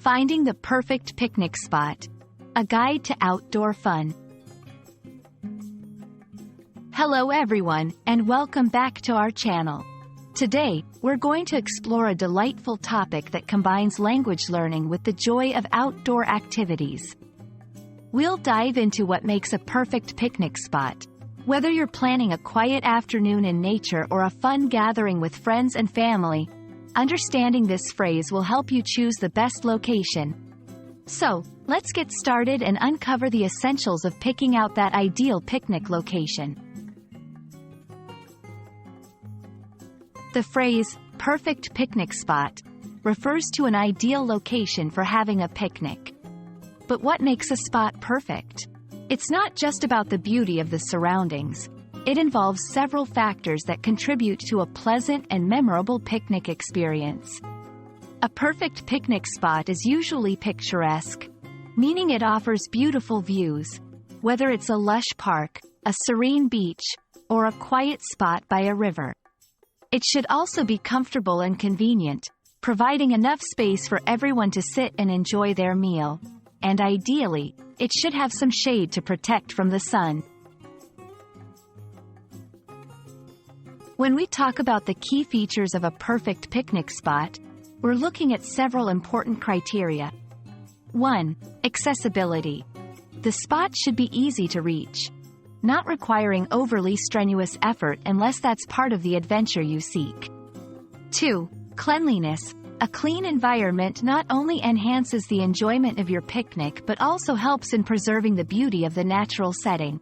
Finding the perfect picnic spot. A guide to outdoor fun. Hello everyone, and welcome back to our channel. Today, we're going to explore a delightful topic that combines language learning with the joy of outdoor activities. We'll dive into what makes a perfect picnic spot. Whether you're planning a quiet afternoon in nature or a fun gathering with friends and family, understanding this phrase will help you choose the best location. So, let's get started and uncover the essentials of picking out that ideal picnic location. The phrase, perfect picnic spot, refers to an ideal location for having a picnic. But what makes a spot perfect? It's not just about the beauty of the surroundings. It involves several factors that contribute to a pleasant and memorable picnic experience. A perfect picnic spot is usually picturesque, meaning it offers beautiful views, whether it's a lush park, a serene beach, or a quiet spot by a river. It should also be comfortable and convenient, providing enough space for everyone to sit and enjoy their meal. And ideally, it should have some shade to protect from the sun. When we talk about the key features of a perfect picnic spot, we're looking at several important criteria. 1. Accessibility. The spot should be easy to reach, not requiring overly strenuous effort unless that's part of the adventure you seek. 2. Cleanliness. A clean environment not only enhances the enjoyment of your picnic but also helps in preserving the beauty of the natural setting.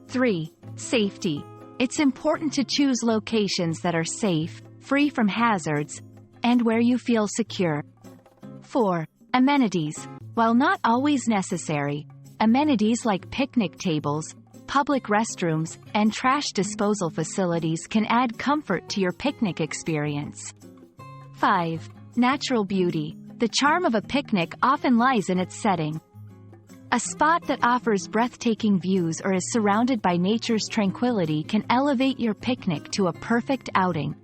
3. Safety. It's important to choose locations that are safe, free from hazards, and where you feel secure. 4. Amenities. While not always necessary, amenities like picnic tables, public restrooms, and trash disposal facilities can add comfort to your picnic experience. 5. Natural beauty. The charm of a picnic often lies in its setting. A spot that offers breathtaking views or is surrounded by nature's tranquility can elevate your picnic to a perfect outing.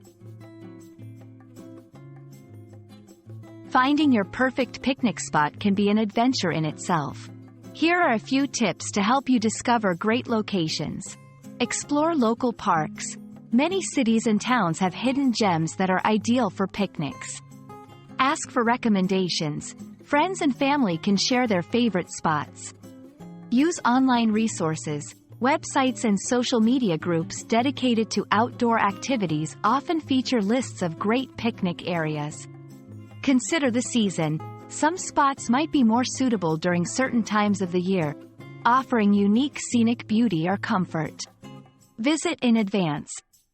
Finding your perfect picnic spot can be an adventure in itself. Here are a few tips to help you discover great locations. Explore local parks. Many cities and towns have hidden gems that are ideal for picnics. Ask for recommendations. Friends and family can share their favorite spots. Use online resources. Websites and social media groups dedicated to outdoor activities often feature lists of great picnic areas. Consider the season. Some spots might be more suitable during certain times of the year, offering unique scenic beauty or comfort. Visit in advance.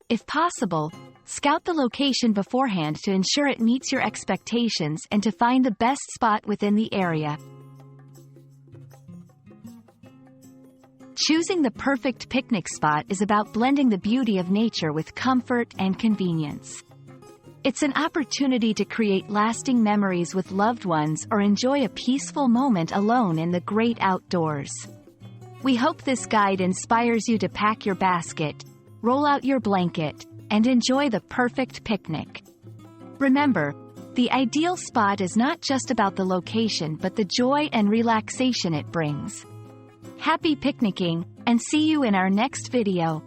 If possible, scout the location beforehand to ensure it meets your expectations and to find the best spot within the area. Choosing the perfect picnic spot is about blending the beauty of nature with comfort and convenience. It's an opportunity to create lasting memories with loved ones or enjoy a peaceful moment alone in the great outdoors. We hope this guide inspires you to pack your basket, roll out your blanket, and enjoy the perfect picnic. Remember, the ideal spot is not just about the location but the joy and relaxation it brings. Happy picnicking, and see you in our next video.